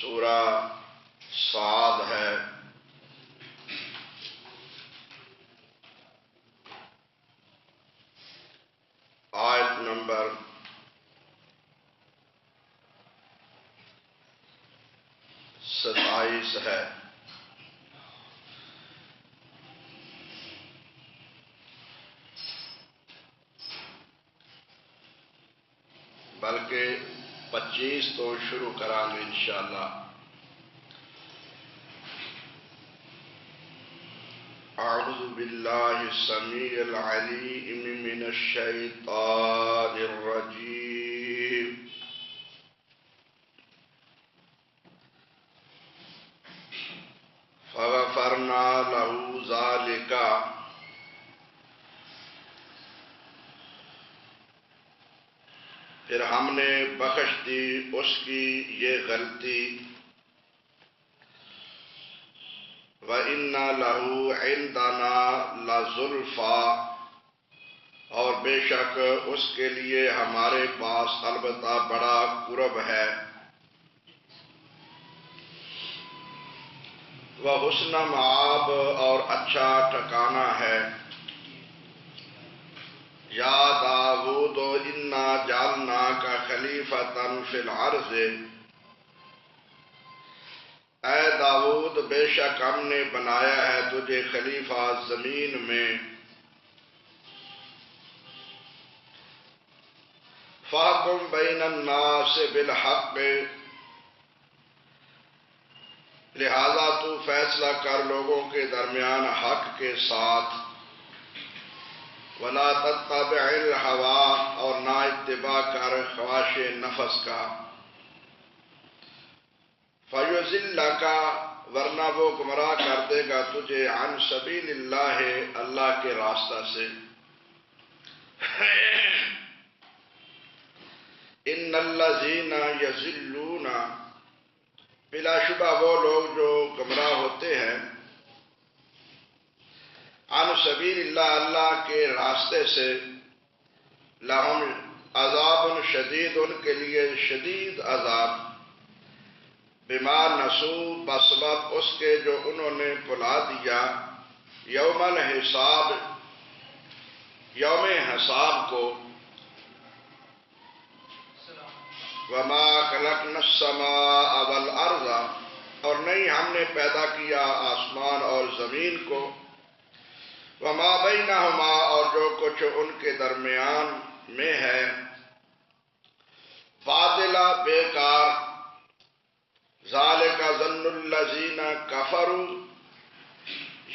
سورہ صاد ہے۔ آیت نمبر 27 ہے۔ بلکہ 25 تو شروع کریں گے انشاءاللہ۔ اعوذ باللہ السمیع العلیم من الشیطان الرجیم۔ فغفرنا له ذلك، پھر ہم نے بخش دی اس کی یہ غلطی۔ وَإِنَّ لَهُ عِندَنَا لَزُلْفَىٰ، اور بے شک اس کے لیے ہمارے پاس البتہ بڑا قرب ہے۔ وَحُسْنَ مآب، اور اچھا ٹھکانہ ہے۔ یا داؤد انا جعلناک خلیفۃ فی الارض، اے داؤد بے شک ہم نے بنایا ہے تجھے خلیفہ زمین میں۔ فاحکم بین الناس بالحق، لہذا تو فیصلہ کر لوگوں کے درمیان حق کے ساتھ۔ وَلَا تَتَّبِعِ الْهَوَىٰ، اور نہ اتباع کر خواہش نفس کا۔ فَيُضِلَّكَ، ورنہ وہ گمراہ کر دے گا تجھے، عن سبیل اللہ، اللہ کے راستہ سے۔ ان الذین یضلون، بلا شبہ وہ لوگ جو گمراہ ہوتے ہیں، عن سبیل اللہ، اللہ کے راستے سے، لہم عذاب شدید، ان کے لیے شدید عذاب، بما نسوا، بسبب اس کے جو انہوں نے بھلا دیا، یوم الحساب، یوم حساب کو۔ وما خلقنا السماء والارض، اور نہیں ہم نے پیدا کیا آسمان اور زمین کو، وما بینہما، اور جو کچھ ان کے درمیان میں ہے، باطلا، بیکار، ذالک ظن الذین کفروا،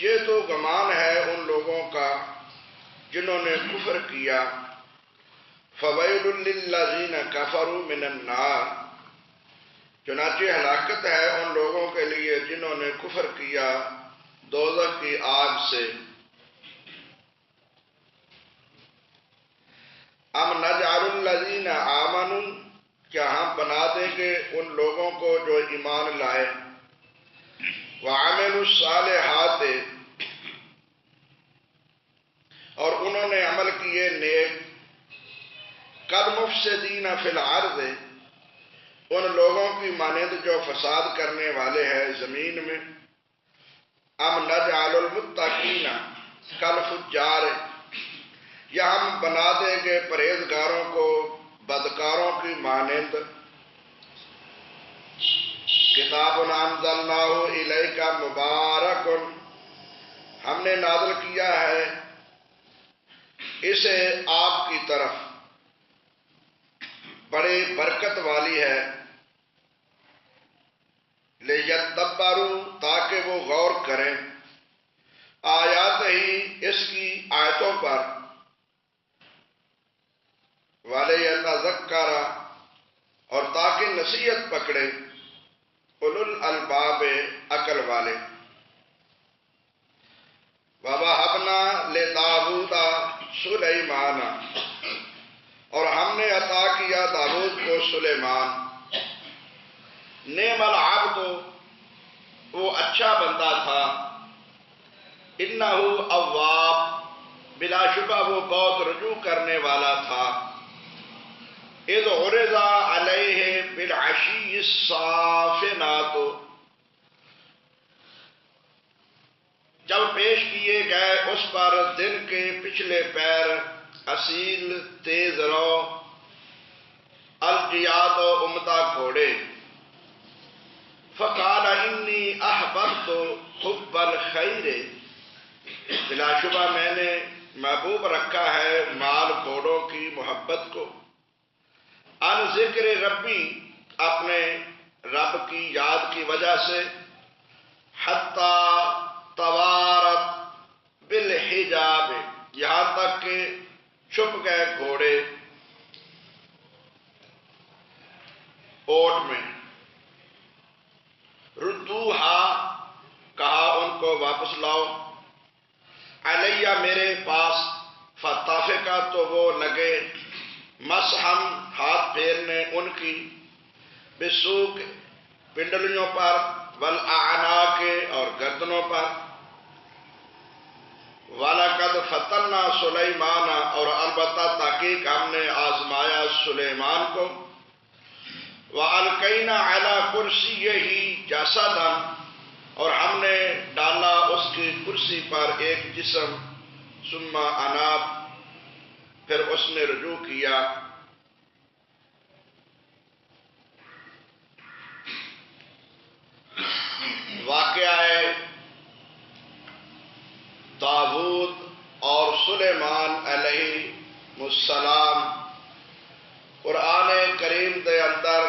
یہ تو گمان ہے ان لوگوں کا جنہوں نے کفر کیا۔ فویل للذین کفروا من النار، چنانچہ ہلاکت ہے ان لوگوں کے لیے جنہوں نے کفر کیا دوزخ کی آگ سے۔ ام نجعل الذین آمنوا، کیا ہم بنا دیں گے ان لوگوں کو جو ایمان لائے، وعملوا الصالحات، اور انہوں نے عمل کیے نیک، کالمفسدین فی الارض، ان لوگوں کی مانند جو فساد کرنے والے ہیں زمین میں۔ ام نجعل المتقین کالفجار، یا ہم بنا دیں گے پرہیزگاروں کو بدکاروں کی مانند۔ کتاب انزلناہ الیک مبارک، ہم نے نازل کیا ہے اسے آپ کی طرف، بڑی برکت والی ہے۔ لیدبروا، تاکہ وہ غور کریں، آیات ہی، اس کی آیتوں پر، وَلِيَتَذَكَّرَ، اور تاکہ نصیحت پکڑے، اولو الالباب، عقل والے۔ وَوَهَبْنَا لِدَاوُودَ سُلَيْمَانَ، اور ہم نے عطا کیا داؤد کو سلیمان۔ نعم العبد، وہ اچھا بندہ تھا، انہ اواب، بلا شبہ وہ بہت رجوع کرنے والا تھا۔ اذ عرض علیہ بالعشی الصافنات، جب پیش کیے گئے اس پر دن کے پچھلے پیر اصیل تیز رو الجیاد و عمدہ گھوڑے، فقال انی احببت حب الخیر، بلا شبہ میں نے محبوب رکھا ہے مال گھوڑوں کی محبت کو، ان ذکر ربی، اپنے رب کی یاد کی وجہ سے، حتی توارت بالحجاب، یہاں تک کہ چھپ گئے گھوڑے اوٹ میں، ردوہا، کہا ان کو واپس لاؤ، علیہ، میرے پاس، فطافقہ، تو وہ لگے مسحم، ہاتھ پھیرنے ان کی، بسوق، پنڈلیوں پر، والاعناق، اور گردنوں پر، وَلَقَدْ فَتَنَّا سُلَيْمَانَ، اور البتہ تحقیق ہم نے آزمایا سلیمان کو، وَأَلْقَيْنَا عَلَى كُرْسِيِّهِ جَسَدًا، اور ہم نے ڈالا اس کی کرسی پر ایک جسم، ثم اناب، پھر اس نے رجوع کیا، واقعہ داؤد اور سلیمان علیہ السلام قرآن کریم دے اندر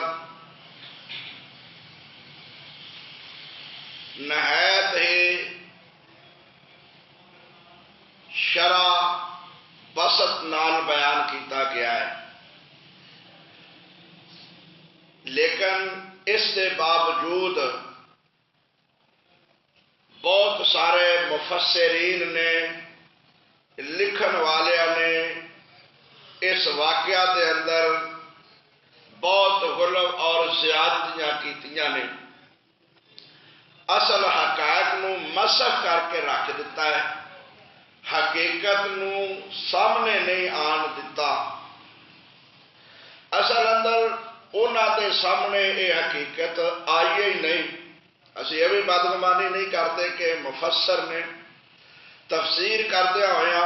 نہایت ہی شرح بسط نال بیان کیتا گیا ہے، لیکن اس کے باوجود بہت سارے مفسرین نے، لکھن والوں نے اس واقعہ کے اندر بہت غلو اور زیادتیاں کیتیاں نے، اصل حقائق نو مسخ کر کے رکھ دیتا ہے، حقیقت نو سامنے نہیں آن دیتا، اصل اندر انہاں دے سامنے یہ حقیقت آئی ہی نہیں۔ اسی یہ بھی بدگمانی نہیں کرتے کہ مفسر نے تفسیر کردیا ہویا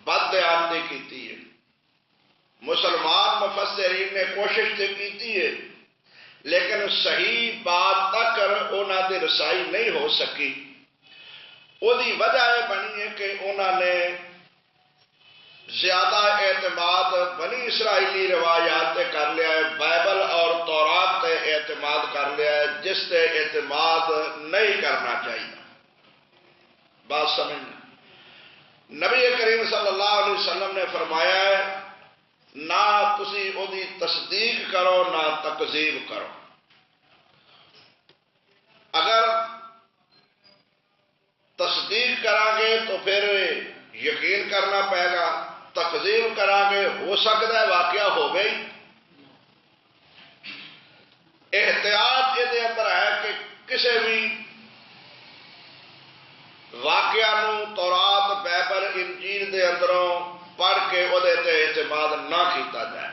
بد بیانتی کیتی ہے، مسلمان مفسرین نے کوشش تو کیتی ہے، لیکن صحیح بات تک انہاں دی رسائی نہیں ہو سکی۔ وہ دی وجہ یہ بنی ہے کہ انہوں نے زیادہ اعتماد بنی اسرائیلی روایات تے کر لیا ہے، بائبل اور تورات تے اعتماد کر لیا ہے، جس تے اعتماد نہیں کرنا چاہیے۔ بات سمجھنا، نبی کریم صلی اللہ علیہ وسلم نے فرمایا ہے نہ تسی او دی تصدیق کرو نہ تکذیب کرو، اگر تصدیق کریں گے تو پھر یقین کرنا پائے گا، تکذیب کریں گے ہو سکتا ہے واقعہ ہو گئی۔ احتیاط یہ اندر ہے کہ کسی بھی واقعہ نو تورات بائبل انجیل دے اندروں پڑھ کے وہ اعتماد نہ کیتا جائے۔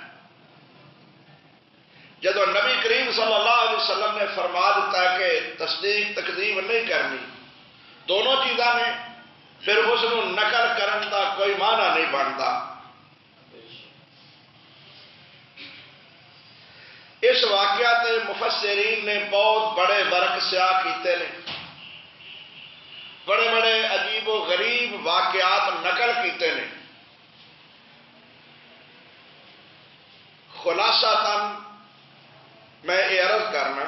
جدو نبی کریم صلی اللہ علیہ وسلم نے فرما دیتا ہے کہ تصدیق تکذیب نہیں کرنی، دونوں چیزاں نے، پھر اس کو نقل کرن دا کوئی معنی نہیں بنتا۔ اس واقعہ تے مفسرین نے بہت بڑے ورق سیاہ کیتے ہیں، بڑے بڑے عجیب و غریب واقعات نقل کیتے ہیں۔ خلاصہ تن میں یہ عرض کرنا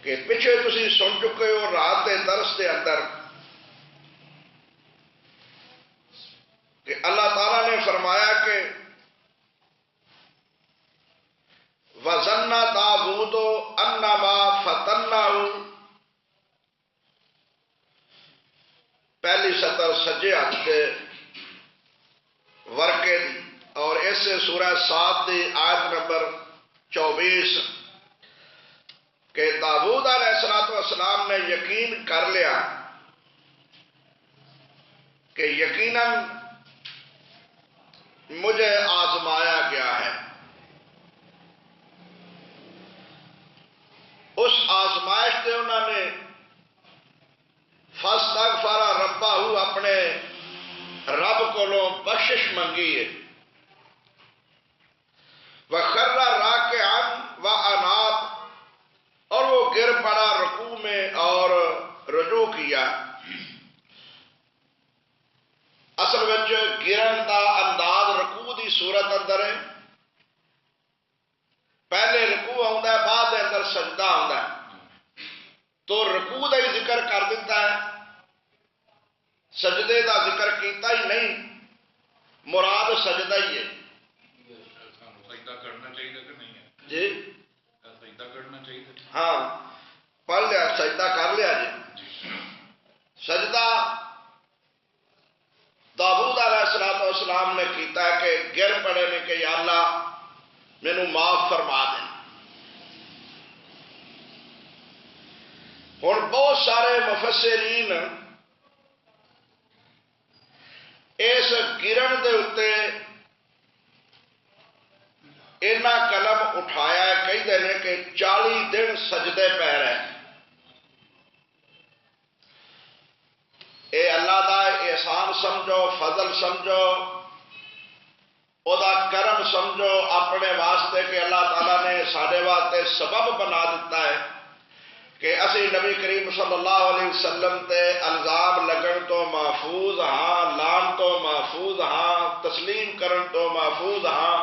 کہ پچھے تسی سن چکے ہو رات کے درس کے اندر کہ اللہ تعالیٰ نے فرمایا کہ وَظَنَّ دَاوُودُ أَنَّمَا فَتَنَّاهُ، پہلی سطر سجے ہاتھ کے ورقے دی، اور اس سے سورہ 7 دی آیت نمبر 24 کہ داؤد علیہ السلام نے یقین کر لیا کہ یقیناً مجھے آزمایا گیا ہے، بخشش منگی ہے. وَخَرَّ رَاكِعًا وَأَنَابَ، اور وہ گر پڑا رکوع میں اور رجوع کیا. اصل وچ گرن دا انداز رکوع دی صورت اندر ہے. پہلے رکوع آتا ہے، بعد اندر سجدہ آتا ہے. تو رکوع دا ہی ذکر کر دیتا ہے، سجدے دا ذکر کیتا ہی نہیں. مراد سجدہ ہی ہے. سجدہ کرنا چاہیے کہ نہیں ہے جی سجدہ کرنا چاہیے. ہاں پڑھ لیا، سجدہ کر لیا جی. سجدہ داؤد علیہ السلام نے کیتا ہے کہ گر پڑے نے کہ یا اللہ مینو معاف فرما دے. ہوں بہت سارے مفسرین اس گرن دے اتنے اینا قلم اٹھایا ہے، کہتے ہیں کہ 40 دن سجدے پہ رہے. اے اللہ دا احسان سمجھو، فضل سمجھو، او دا کرم سمجھو اپنے واسطے کہ اللہ تعالیٰ نے سارے واسطے سبب بنا دیتا ہے کہ اسی نبی کریم صلی اللہ علیہ وسلم تے الزام لگن تو محفوظ ہاں، لان تو محفوظ ہاں، تسلیم کرن تو محفوظ ہاں.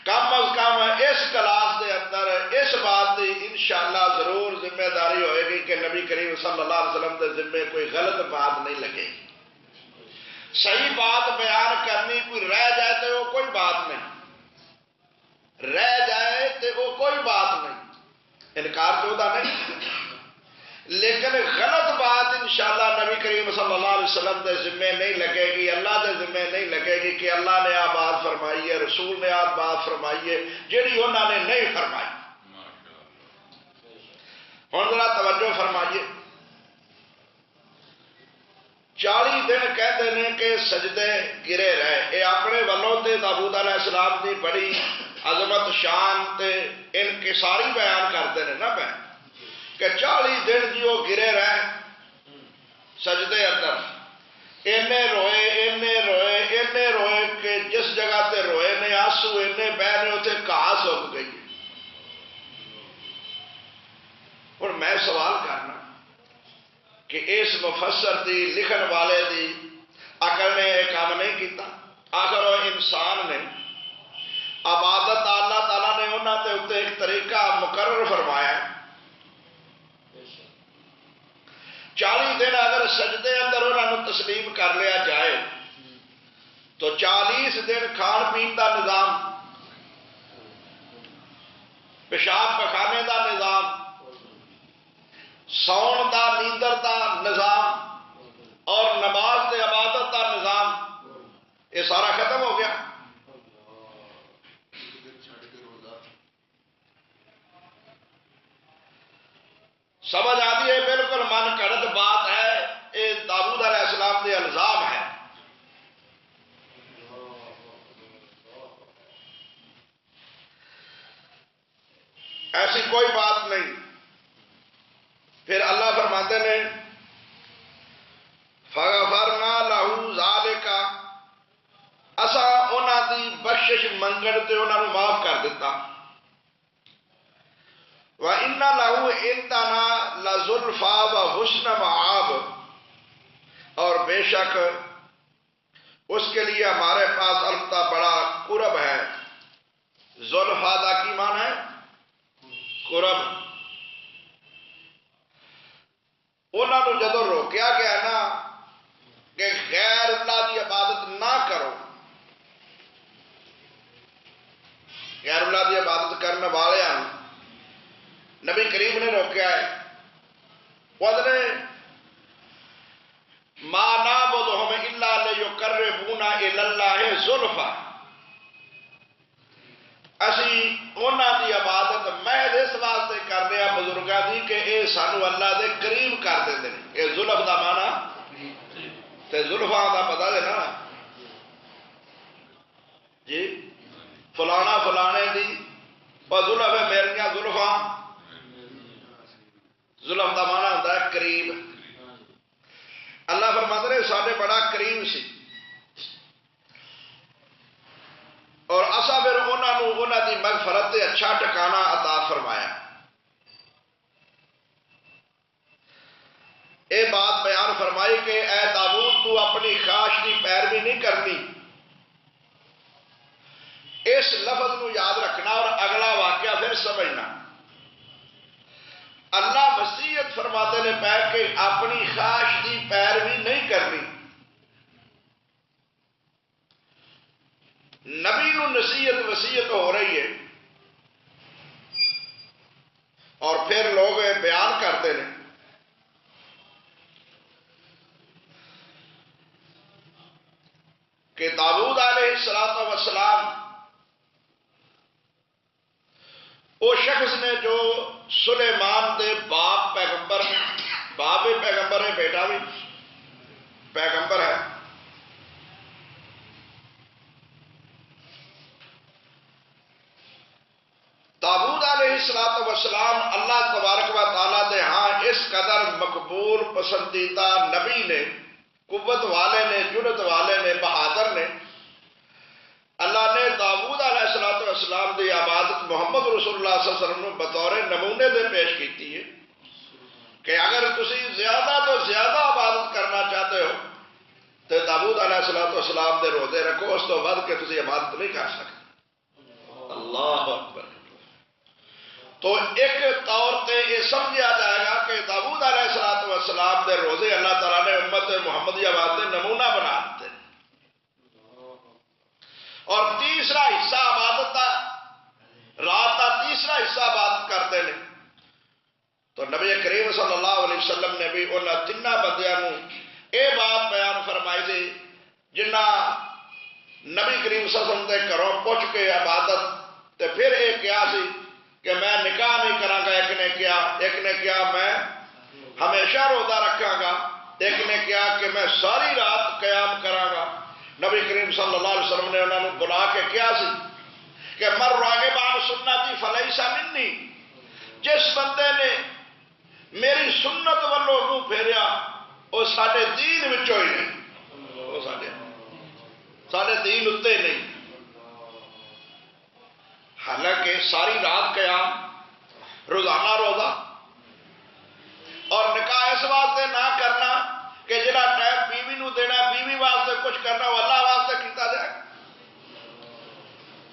کم از کم اس کلاس دے اندر اس بات کی انشاءاللہ ضرور ذمہ داری ہوئے گی کہ نبی کریم صلی اللہ علیہ وسلم دے ذمہ کوئی غلط بات نہیں لگے. صحیح بات بیان کرنی، کوئی رہ جائے تو وہ کوئی بات نہیں، رہ جائے تو وہ کوئی بات نہیں، انکار تو ہوتا نہیں. لیکن غلط بات انشاءاللہ نبی کریم صلی اللہ علیہ وسلم دے ذمے نہیں لگے گی، اللہ دے ذمے نہیں لگے گی کہ اللہ نے آ بات فرمائی ہے، رسول نے آ بات فرمائی ہے جیڑی انہوں نے نہیں فرمائی. ہوں ذرا توجہ فرمائیے. 40 دن کہتے ہیں کہ سجدے گرے رہے. یہ اپنے والوں تے داؤد علیہ السلام کی بڑی عظمت شان تے انکساری بیان کرتے ہیں نا پہ کہ 40 دن جی وہ گرے رہے سجدے اندر. اینے روئے اینے روئے اینے روئے کہ جس جگہ تے روئے نے آنسو اینے بہ رہے اتنے گھاس سک گئی. اور میں سوال کرنا کہ اس مفسر دی لکھن والے دی عقل نے یہ کام نہیں کیتا؟ آخر وہ انسان نے عبادت اللہ تعالیٰ نے انہوں نے اتنے ایک طریقہ مقرر فرمایا. 40 دن اگر سجدے اندر انہوں نے تسلیم کر لیا جائے تو 40 دن کھان پین دا نظام، پیشاب پخانے دا نظام، سون دا نیندر دا نظام اور نماز دے عبادت دا نظام، یہ سارا ختم ہو گیا. سمجھ آتی ہے؟ بالکل من گھڑت بات ہے. یہ داؤد علیہ السلام کے الزام ہے. ایسی کوئی بات نہیں. پھر اللہ فرماتے ہیں فغفرنا لہو ذالک، اسا انہاں دی بخشش منگن تے انہاں نوں معاف کر دیتا. وَإِنَّ لَهُ عِندَنَا لَزُلْفَىٰ وَحُسْنَ مَآبٍ، اور بے شک اس کے لیے ہمارے پاس البتہ بڑا قرب ہے. زلفا دا کی معنی ہے؟ قرب. انہوں نے جدو روکیا گیا نا کہ غیر اللہ کی عبادت نہ کرو، غیر اللہ کی عبادت کرنے والے ہیں نبی کریم نے روکیا ہے. وَذْنِ مَا نَعْبُدُهُمْ إِلَّا لِيُقَرِّبُونَا إِلَى اللَّهِ زُلْفَىٰ، اسی انہوں کی عبادت محض اس واسطے کرنے ہیں بزرگاں دی کہ یہ سانو اللہ دے قریب کر دیں. یہ زلف دا معنی تے زلفاں دا پتہ ہے نا جی، فلانا فلانے دی اور زلف ہے میریاں زلفاں. زلف دا معنی ہوتا ہے قریب. اللہ فرماتے ہیں ساڈے بڑا قریب سی. اور اسا پھر انہوں دی مغفرت تے اچھا ٹکانا عطا فرمایا۔ اے بات بیان فرمائی کہ اے داؤد تو اپنی خواہش کی پیروی نہیں کرنی۔ اس لفظ نو یاد رکھنا اور اگلا واقعہ پھر سمجھنا۔ اللہ وصیت فرماتے نے پیر کہ اپنی خواہش کی پیروی نہیں کرنی۔ نبی نو نصیحت وصیت ہو رہی ہے اور پھر لوگ بیان کرتے ہیں کہ داؤد علیہ السلام وہ شخص نے جو سلیمان دے باپ پیغمبر پیغمبر ہے، بیٹا بھی پیغمبر ہے۔ داؤد علیہ السلام اللہ تبارک و تعالیٰ دے ہاں اس قدر مقبول پسندیدہ نبی نے، قوت والے نے، جرت والے نے، بہادر نے۔ اللہ نے داؤد علیہ السلام دی عبادت محمد رسول اللہ صلی اللہ علیہ وسلم بطور نمونے دے پیش کیتی ہے کہ اگر تسی زیادہ تو زیادہ عبادت کرنا چاہتے ہو تو داؤد علیہ السلام دے روزے رکھو، اس تو بعد کہ تسی عبادت نہیں کر سکتے۔ اللہ اکبر۔ تو ایک طور تے یہ سمجھا جائے گا کہ داؤد علیہ السلام دے روزے اللہ تعالیٰ نے امت محمدیہ واسطے نمونہ بنا دیتے۔ اور تیسرا حصہ عبادت کا، رات کا تیسرا حصہ عبادت کرتے ہیں۔ تو نبی کریم صلی اللہ علیہ وسلم نے بھی انہوں تین بندیاں یہ بات بیان فرمائی تھی جنہ نبی کریم صلی اللہ علیہ وسلم کے گھروں پہنچ کے عبادت تے پھر یہ کیا سی کہ میں نکاح نہیں کراں گا، ایک نے کیا میں ہمیشہ روزہ رکھاں گا، ایک نے کیا کہ میں ساری رات قیام کراں گا۔ نبی کریم صلی اللہ علیہ وسلم نے انہوں نے بلا کے کیا سی کہ مر راغب عن سنتی فلیس منی، جس بندے نے میری سنت والوں منہ پھیریا وہ ساڈے دین وچوں ہی نہیں، وہ ساڈے دین اتے نہیں۔ حالانکہ ساری رات قیام، روزانہ روزہ اور نکاح اس واسطے نہ کرنا کہ جڑا ٹائم بیوی نو دینا، بیوی واسطے کچھ کرنا وہ اللہ واسطے کیتا جائے۔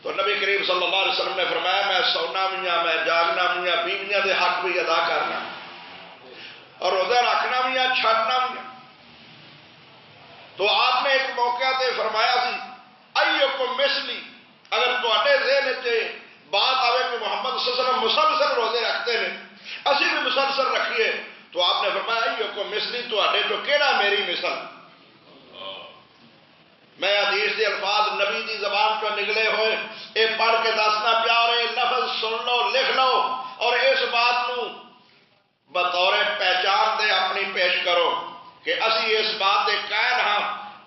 تو نبی کریم صلی اللہ علیہ وسلم نے فرمایا میں سونا بھی ہاں، میں جاگنا بھی ہاں، بیویاں دے حق بھی ادا کرنا اور روزہ رکھنا بھی ہاں، چھڈنا بھی ہاں۔ تو آپ نے ایک موقع تے فرمایا سی ایکم مثلی، اگر تواڈے ذہن وچ بات آئے کہ محمد صلی اللہ علیہ وسلم مسلسل روزے رکھتے ہیں، اسی بھی مسلسل رکھیے، تو آپ نے فرمایا ایکم مثلی، تواڈے جو کیڑا میری مثل۔ میں حدیث کے الفاظ نبی دی زبان کو نکلے ہوئے یہ پڑھ کے دسنا پیارے لفظ سن لو، لکھ لو اور اس بات نو بطور پہچان دے اپنی پیش کرو کہ اسی اس بات دے قائل ہاں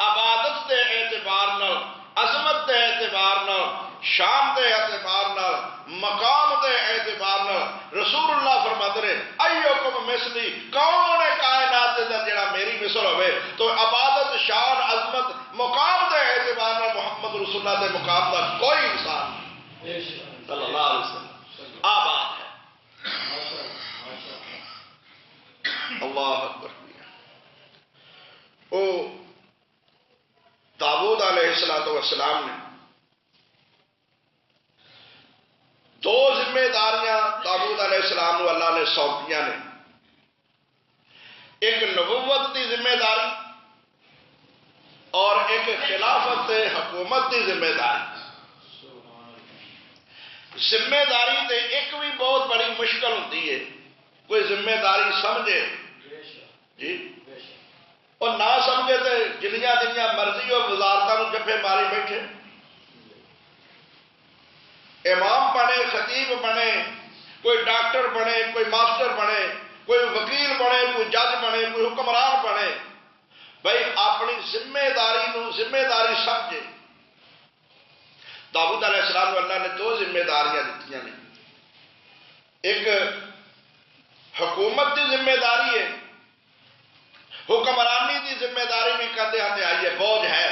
عبادت دے اعتبار نال، عظمت دے اعتبار نال، شان دے اعتبار نال، مقام دے اعتبار نال رسول اللہ فرماتے ہیں ایوکم مثلی، کون ہے کائنات دے اندر جڑا میری مثل ہوئے؟ تو عبادت، شان، عظمت، مقام دے اعتبار نال محمد رسول اللہ دے مقام دا کوئی انسان صلی اللہ علیہ وسلم آباد ہے۔ اللہ اکبر۔ او داؤد علیہ السلام نے دو ذمہ داریاں داؤد علیہ السلام کو اللہ نے سونپیاں نے، ایک نبوت کی ذمہ داری اور ایک خلافت حکومت کی ذمہ داری۔ ذمہ داری تے ایک بھی بہت بڑی مشکل ہوتی ہے، کوئی ذمہ داری سمجھے جی اور نہ سمجھے تو جنیاں جنیاں مرضی اور وزارتوں جفے ماری بیٹھے، امام بنے، خطیب بنے، کوئی ڈاکٹر بنے، کوئی ماسٹر بنے، کوئی وکیل بنے، کوئی جج بنے، کوئی حکمران بنے، بھائی اپنی ذمہ داری سمجھے۔ داؤد علیہ السلام کو اللہ نے دو ذمہ داریاں دیتی ہیں، ایک حکومت کی ذمہ داری ہے، حکمرانی کی ذمہ داری بھی کہتے ہیں آئیے بوجھ ہے،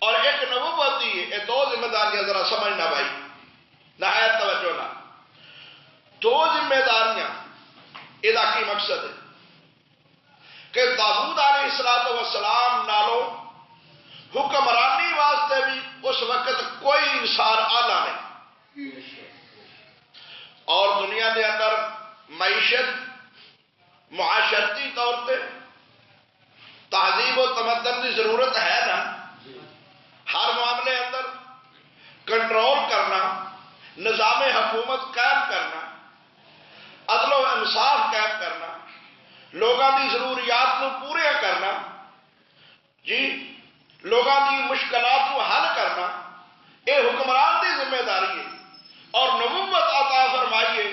اور ایک نبوت دی ہے، دو ذمہ داریاں ذرا سمجھنا بھائی، نہایت توجہ نہ، دو ذمہ داریاں، یہ کی مقصد ہے کہ داؤد علیہ السلام نالو حکمرانی واسطے بھی اس وقت کوئی انسان آلہ نہیں، اور دنیا کے اندر معیشت معاشرتی طور پہ تہذیب و تمدن کی ضرورت ہے نا، ہر معاملے اندر کنٹرول کرنا، نظام حکومت قائم کرنا، عدل و انصاف قائم کرنا، لوگوں کی ضروریات کو پورے کرنا، جی لوگوں کی مشکلات کو حل کرنا، یہ حکمران کی ذمہ داری ہے۔ اور نبوت عطا فرمائیے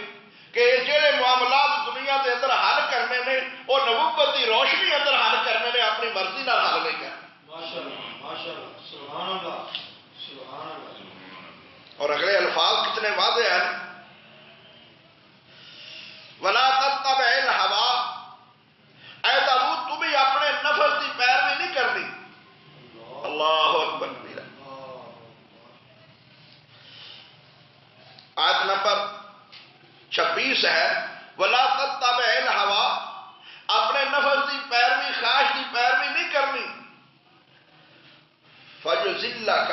کہ جہے معاملات دنیا کے اندر حل کرنے نے وہ نبوت کی روشنی اندر حل کرنے نے، اپنی مرضی نال حل نہیں کرنا۔ اور اگلے الفاظ کتنے واضح ہیں، وَلَا تَتَّبِعِ الْهَوَىٰ، اے داؤد تو بھی اپنے نفس کی پیروی نہیں کرنی۔ اللہ اکبر۔ آیت نمبر 26 ہے، وَلَا تَتَّبِعِ الْهَوَىٰ، اپنے نفس کی پیروی، خواہش کی پیروی نہیں کرنی۔ فَيُضِلَّكَ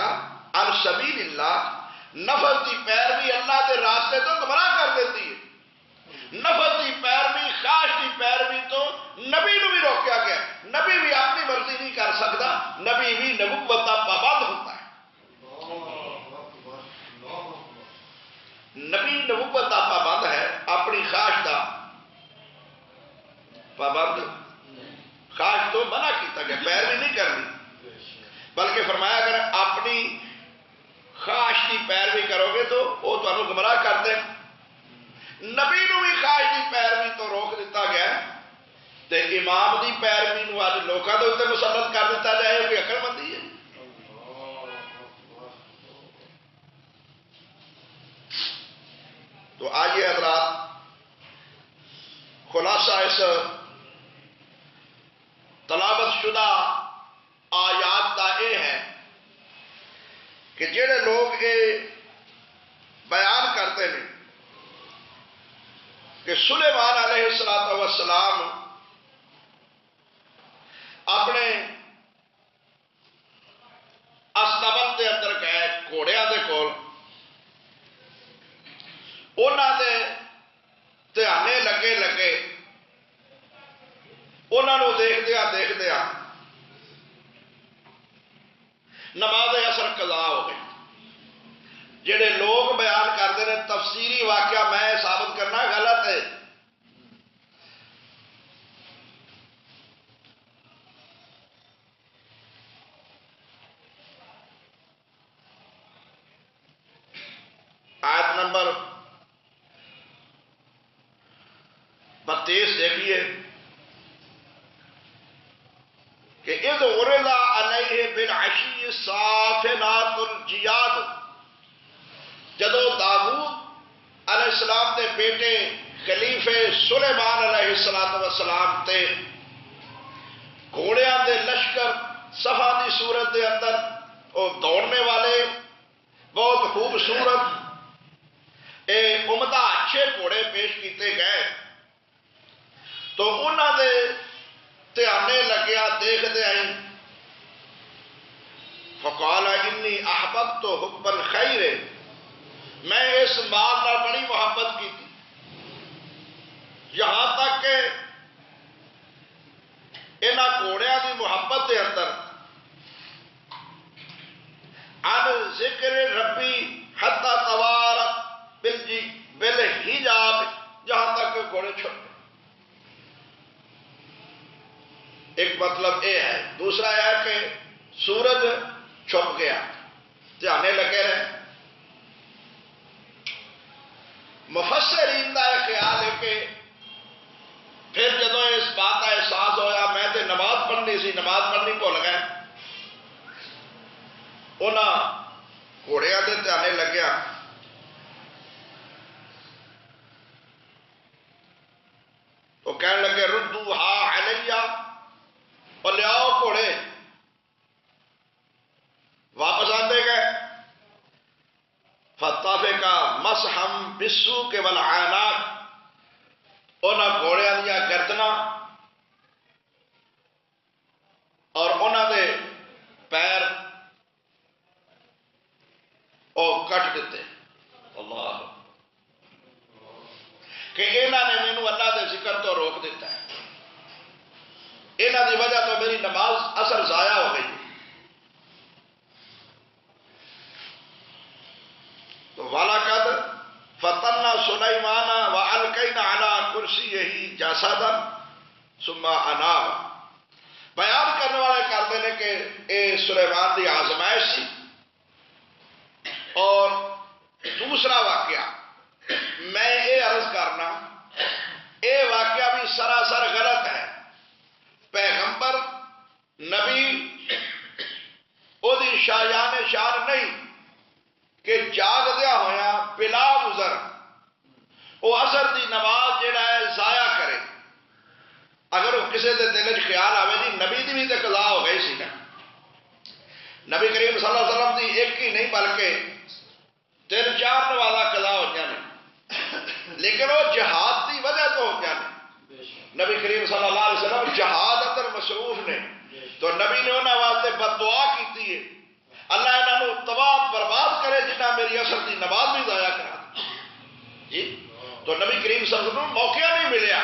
عَنْ سَبِيلِ اللَّهِ، نفس کی پیروی اللہ کے راستے تو گمراہ کر دیتی ہے۔ نفس کی پیروی، خواہش کی پیروی تو نبی نو بھی روکیا گیا، نبی بھی اپنی مرضی نہیں کر سکتا، نبی بھی نبوت کا پابند ہوتا ہے۔ نبی نبوت کا پابند ہے، اپنی خواہش کا پابند، خواہش تو منع کیتا گیا، پیروی نہیں کرنی، بلکہ فرمایا اگر اپنی خواہش کی پیروی کرو گے تو وہ تمہیں گمراہ کر دیں۔ نبی نو بھی خواہش کی پیروی تو روک دیتا گیا، تے امام دی پیروی نو اج لوکاں دے اوتے مسلط کر دیتا جائے، کوئی عقل مندی ہے؟ تو آئیے حضرات، خلاصہ اس تلاوت شدہ آیات کا یہ ہے کہ جڑے لوگ یہ بیان کرتے ہیں کہ سلیمان علیہ السلام اپنے استبل کے اندر گئے گھوڑیاں دے کول، انہوں دے دھیانے لگے انہوں دیکھدیا نماز اثر قضا ہو گئی۔ جڑے لوگ بیان کرتے ہیں تفسیری واقعہ، میں ثابت کرنا غلط ہے۔ آیت نمبر 32 دیکھیے کہ اذ عرض علیہ بالعشی الصافنات الجیاد، جدو داؤد علیہ السلام کے بیٹے خلیفے سلیمان علیہ السلام تے گھوڑیاں دے لشکر صفا دی صورت دے اندر وہ دوڑنے والے بہت خوبصورت عمدہ اچھے گھوڑے پیش کیتے گئے، تو انہوں دے دھیانے لگیا دیکھتے آئی، فقال انی احببت حب الخیر، میں اس مال نال بڑی محبت کی تھی، یہاں تک کہ انہاں گھوڑیاں دی محبت کے اندر عن ذکر ربی حتی توارت بالحجاب، جہاں تک کہ گھوڑے چھپ گئے۔ ایک مطلب یہ ہے، دوسرا یہ ہے کہ سورج چھپ گیا، دھیانے لگے رہے۔ مفسرین کا یہ خیال ہے کہ پھر جدو اس بات کا احساس ہویا میں تے نماز پڑھنی سی، نماز پڑھنی بھول گئے، انہاں گھوڑیاں دے دھیانے لگیا، تو کہنے لگے ردوہا علیہ، اور لے آؤ گھوڑے، واپس آتے گئے بسو کے والعانات انہاں گھوڑیاں دیا گردنا اور انہاں دے پیر اور کٹ دیتے اللہ کہ انہاں نے مینوں اللہ دے ذکر تو روک دیتا ہے، انہاں دی وجہ تو میری نماز اثر ضائع ہو گئی۔ تو وَلَقَدْ فَتَنَّا سُلَيْمَانَ وَأَلْقَيْنَا عَلَىٰ كُرْسِيِّهِ جَسَدًا ثُمَّ أَنَابَ۔ بیان کرنے والے کرتے ہیں کہ اے سلیمان دی آزمائش سی، اور دوسرا واقعہ میں یہ عرض کرنا، اے واقعہ بھی سراسر غلط ہے۔ پیغمبر نبی او دی شایان شان نہیں کہ جاگ دیا ہویا بلا گزر وہ اثر دی نماز جڑا ہے ضائع کرے۔ اگر وہ کسی دے دل وچ خیال آوے جی نبی دی بھی تے قضا ہو گئی سی نا، نبی کریم صلی اللہ علیہ وسلم دی ایک ہی نہیں بلکہ 3-4 نمازاں قضا ہو جانے، لیکن وہ جہاد دی وجہ تو ہو جانے۔ نبی کریم صلی اللہ علیہ وسلم جہاد اندر مصروف نے، تو نبی نے انہاں واسطے بد دعا کیتی ہے، اللہ انہاں نوں تباہ برباد کرے جنہاں میری اثر دی نماز بھی ضائع کرا جی۔ تو نبی کریم صلی اللہ علیہ وسلم موقع نہیں ملیا،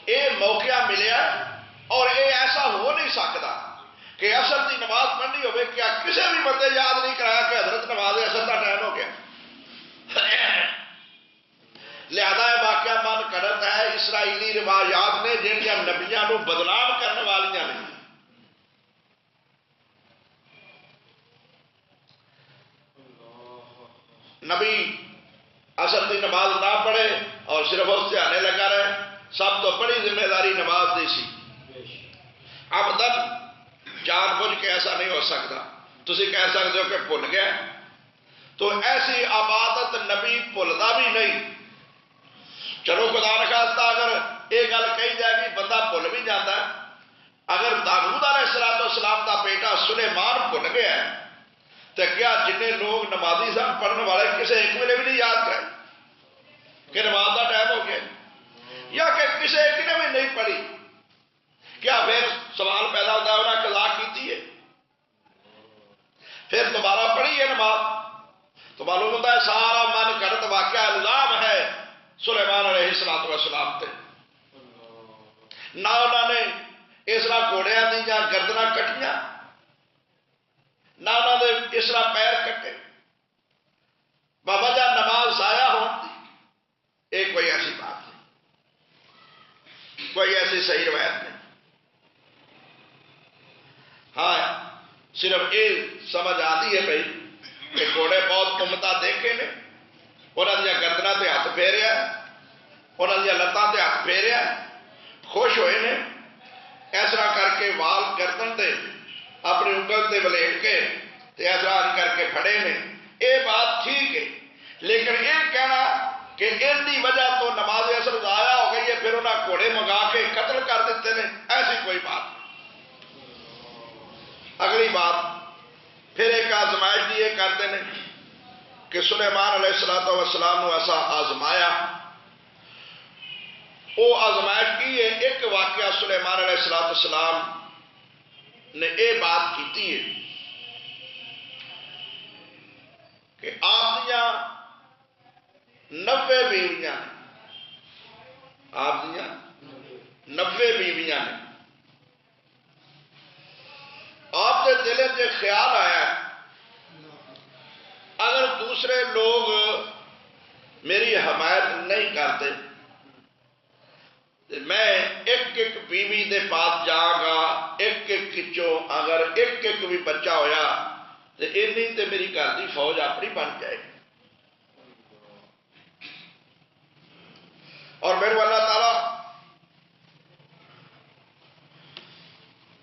اے موقع ملیا، اور اے ایسا ہو نہیں سکتا کہ اثر دی نماز پڑھنی ہوئے، کیا کسی بھی بندے یاد نہیں کرایا کہ حضرت نماز اثر کا ٹائم ہو گیا؟ لہذا یہ واقعہ من کرت ہے اسرائیلی روایات نے جنہاں نبیاں نوں بدنام کرنے والیاں نے۔ نبی اثر کی نماز نہ پڑھے اور صرف اس سے آنے لگا رہے، سب تو بڑی ذمہ داری نماز دی سی۔ عمدن جان بوجھ کے ایسا نہیں ہو سکتا، تسی کہہ سکتے ہو کہ بھول گیا، تو ایسی عبادت نبی بھولتا بھی نہیں۔ چلو خدا نخواستہ اگر یہ گل کہی جائے گی بندہ بھول بھی جاتا ہے، اگر داؤد علیہ السلام کا بیٹا سلیمان بھول گیا ہے تو کیا جن لوگ نمازی سن پڑھنے والے کسی ایک ویلے بھی نہیں یاد کرے کہ نماز کا ٹائم ہو گیا، یا کہ کسی ایک نے بھی نہیں پڑھی؟ کیا پھر سوال پیدا ہوتا ہے انہیں قضا کیتی ہے، پھر دوبارہ پڑھی ہے نماز؟ تو معلوم ہوتا ہے سارا من گھڑت واقعہ الزام ہے سلیمان علیہ السلام تے۔ نہ انہوں نے اس طرح گھوڑیاں دی یا گردنا کٹیاں، نہ انہوں نے اس طرح پیر کٹے بوجہ نماز ضائع ہوتی۔ ایک کوئی ایسی بات نہیں، کوئی ایسی صحیح روایت نہیں۔ ہاں صرف یہ سمجھ آتی ہے بھائی کہ گھوڑے بہت قمتا دیکھے نے، انہوں نے گردنا تے ہاتھ پھیریا، انہوں نے لتاں تے ہاتھ پھیریا، خوش ہوئے نے، اس طرح کر کے وال گردن تے اپنی انگل تے ولیٹ کے اس طرح کر کے پھڑے نے۔ یہ بات ٹھیک ہے، لیکن یہ کہنا کہ ان کی وجہ تو نماز اثر ضائع ہو گئی ہے پھر انہیں گھوڑے منگا کے قتل کر دیتے ہیں، ایسی کوئی بات نہیں۔ اگلی بات پھر ایک آزمائش یہ کرتے ہیں کہ سلیمان علیہ السلام نے ایسا آزمایا، وہ آزمائش کی ہے۔ ایک واقعہ سلیمان علیہ السلام نے یہ بات کی ہے کہ آپ دیا 90 بیویاں نے، آپ دیا 90 بیویاں نے، آپ کے دل میں خیال آیا اگر دوسرے لوگ میری حمایت نہیں کرتے میں ایک ایک بیوی دے پاس جاؤں گا، ایک ایک کچوں اگر ایک ایک بھی بچہ ہویا تو اینی تے میری گھر دی فوج اپنی بن جائے گی۔ اور میرے اللہ تعالیٰ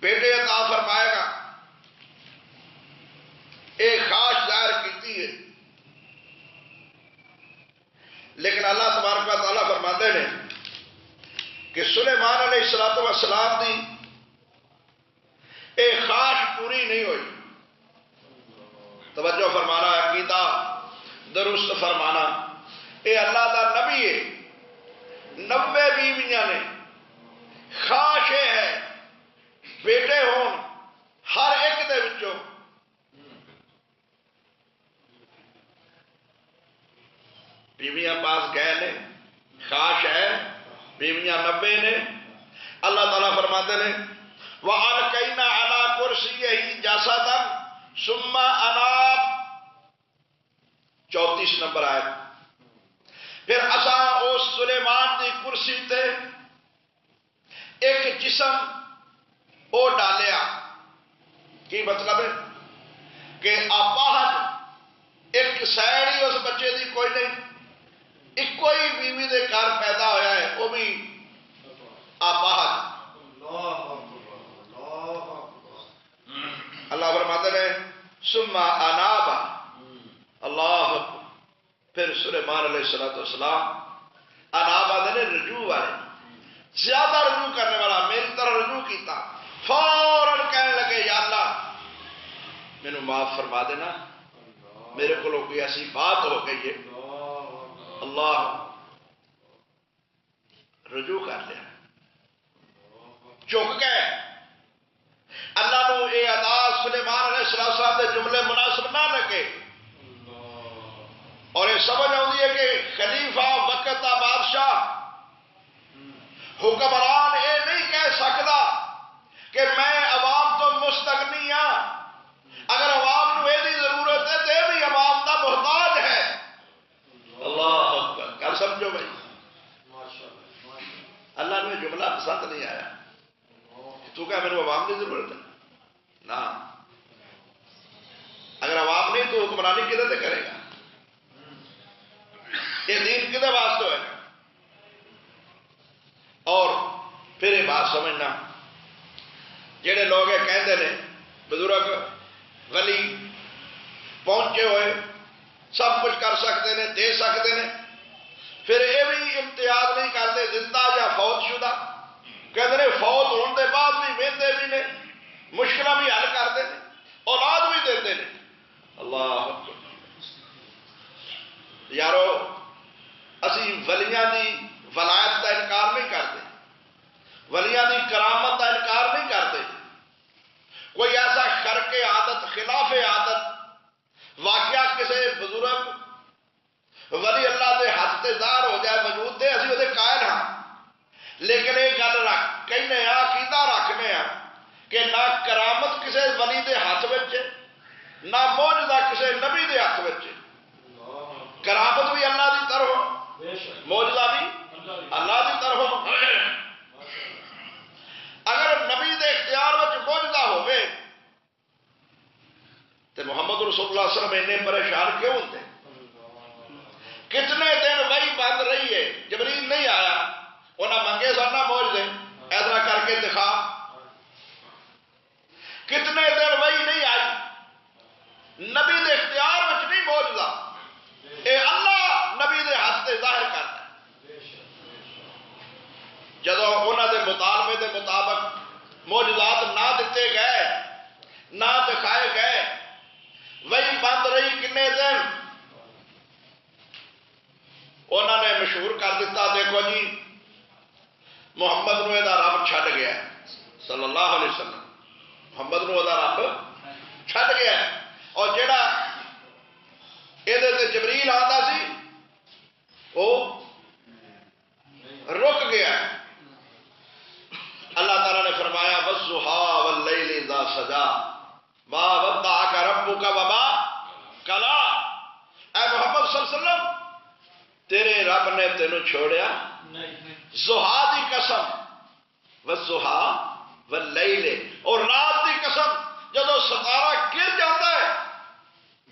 بیٹے عطا فرمائے گا، ایک خاص ظاہر کیتی ہے، لیکن اللہ تبارک و تعالیٰ فرماتے ہیں کہ سلیمان علیہ السلام دی ایک خواہش پوری نہیں ہوئی۔ توجہ فرمانا، عقیدہ درست فرمانا، اے اللہ دا نبی ہے، 90 بیویاں نے، خواہش یہ ہے بیٹے ہون ہر ایک دے وچوں، بیویاں پاس گئے نے، خواہش ہے بیویاں 90 نے، اللہ تعالیٰ فرماتے ہیں وَأَلْقَيْنَا عَلَىٰ كُرْسِيِّهِ جَسَدًا ثُمَّ أَنَابَ، 34 نمبر آیت۔ پھر اساں اس سلیمان دی کرسی تے ایک جسم او ڈالیا، کی مطلب ہے کہ آپاہج ایک سیڑی اس بچے دی کوئی نہیں، ایک کوئی بیوی دے گھر پیدا ہویا ہے وہ بھی آپاہج۔ اللہ فرماتے ہیں ثم اناب، اللہ اکبر۔ پھر سلیمان علیہ السلام اناب آدھے نے رجوع والے، زیادہ رجوع کرنے والا، میری طرح رجوع کیتا، فوراً کہنے لگے یا اللہ مینوں معاف فرما دینا، میرے کو کوئی ایسی بات ہو گئی ہے، اللہ رجوع کر لیا، چک گئے۔ اللہ نو اے ادا سلیمان علیہ السلام دے جملے مناسب نہ لگے، اور یہ سمجھ آتی ہے کہ خلیفہ وقت دا بادشاہ حکمران یہ نہیں کہہ سکتا کہ میں عوام تو مستغنی ہاں، اگر عوام نو یہ ضرورت ہے تو یہ بھی عوام دا محتاج ہے۔ اللہ اکبر، کل سمجھو بھائی، اللہ نے جملہ پسند نہیں آیا، تو کہا میرے عوام کی ضرورت ہے نا، اگر عوام نہیں تو حکمرانی کدھر سے کرے گا، یہ دین کدھر واسطے ہوئے گا۔ اور پھر یہ بات سمجھنا، جڑے لوگ یہ کہتے ہیں بزرگ ولی پہنچے ہوئے سب کچھ کر سکتے ہیں، دے سکتے ہیں، پھر یہ بھی امتیاز نہیں کرتے زندہ یا فوت شدہ، کہتے ہیں فوت ہونے کے بعد بھی وہدے بھی نے، مشکلیں بھی حل کرتے ہیں، اولاد بھی دیتے ہیں۔ اللہ اکبر، یارو اسی ولیاں دی ولایت کا انکار نہیں کرتے، ولیاں دی کرامت کا انکار نہیں کرتے، کوئی ایسا خرق عادت خلاف عادت واقعہ کسی بزرگ ولی اللہ دے ہاتھ تے ظاہر ہو جائے موجود دے، اسی وہ قائل ہاں، لیکن یہ گل رکھ کہنے عقیدہ رکھنے ہاں کہ نہ کرامت کسی ولی دے ہاتھ وچ، نہ معجزہ کسی نبی دے ہاتھ وچ، کرامت بھی اللہ دی طرف، معجزہ بھی اللہ دی طرف۔ اگر نبی دے اختیار وچ معجزہ ہوئے تو محمد رسول اللہ صلی اللہ علیہ وسلم انہیں پریشان کیوں ہوتے؟ کتنے دن وہی بند رہی ہے، جبریل نہیں آیا، انہیں منگے سن نہ معجزے ایسا کر کے دکھا، کتنے دن وہی نہیں آئی، نبی دے اختیار وچ نہیں معجزہ، اے اللہ نبی دے ہاتھ سے ظاہر کرتا ہے۔ جدو انہوں دے مطالبے دے مطابق معجزات نہ دیتے گئے، نہ دکھائے گئے، وہی بند رہی کنے دن، انہوں نے مشہور کر دیتا دیکھو جی محمد نو دا رب چھڈ گیا صلی اللہ علیہ وسلم، محمد نو دا رب چھڈ گیا، اور جڑا یہ جبریل آتا سی وہ رک گیا۔ اللہ تعالیٰ نے فرمایا وَالضُّحَىٰ وَاللَّيْلِ إِذَا سَجَىٰ مَا وَدَّعَكَ رَبُّكَ وَمَا قَلَىٰ، اے محمد صلی اللہ علیہ وسلم تیرے رب نے تینوں چھوڑیا ضحیٰ دی قسم، وَالضُّحَىٰ وَاللَّيْلِ، اور رات دی قسم جدو ستارہ گر جاتا ہے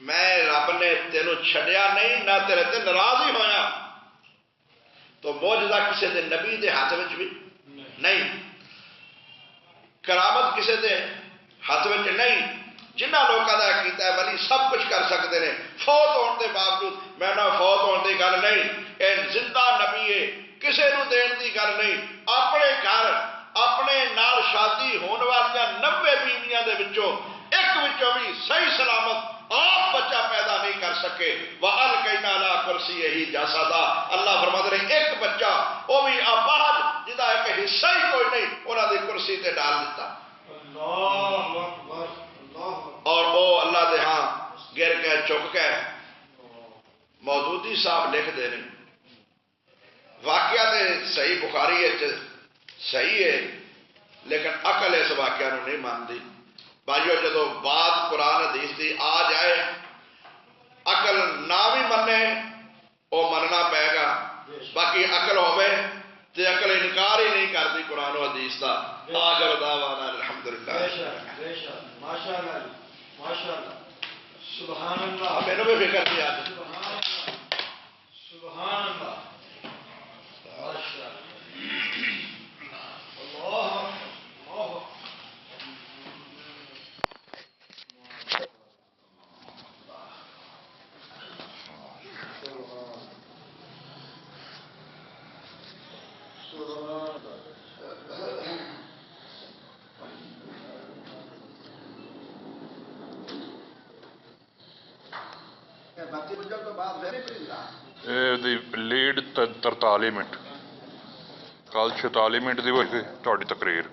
میں رب نے تینوں چھڑیا نہیں، نہ تیرے تے ناراض ہی ہویا۔ تو معجزہ کسی دے نبی دے ہاتھ وچ بھی نہیں، کرامت کسی دے ہاتھ وچ نہیں، جنہ لوگوں کا کیتا ہے ولی سب کچھ کر سکتے ہیں فوت ہونے کے باوجود، میں نہ فوت ہونے کی گل نہیں، اے زندہ نبی ہے، کسی نو دین دی گل نہیں، اپنے گھر اپنے نال شادی ہونے والی 90 بیویاں دے وچوں ایک وچوں بھی صحیح سلامت آپ بچہ پیدا نہیں کر سکے وَأَلْقَيْنَا عَلَىٰ كُرْسِيِّهِ جَسَدًا اللہ فرماتے ہیں ایک بچہ وہ بھی آباد جدا ایک حصہ ہی کوئی نہیں انہوں نے کرسی تے ڈال دیتا اللہ اکبر اور وہ اللہ دے ہاں گر کے چک کے مودودی صاحب لکھ دے رہے واقعہ تے صحیح بخاری ہے صحیح ہے لیکن عقل اس واقعہ نو نہیں مانتی بھائیو جدو بات قرآن حدیث دی آ جائے عقل نہ بھی منے وہ مننا پائے گا باقی عقل ہوئے تے عقل انکار ہی نہیں کرتی قرآن و حدیث دا آخر دعوانا الحمدللہ بے شک ماشاءاللہ ماشاءاللہ سبحان اللہ میں نے بھی فکر کیا سبحان اللہ ماشاءاللہ اللہ اللہ ਲੀਡ 43 ਮਿੰਟ ਕੱਲ 46 ਮਿੰਟ ਦੀ ਹੋਈ ਤੁਹਾਡੀ ਤਕਰੀਰ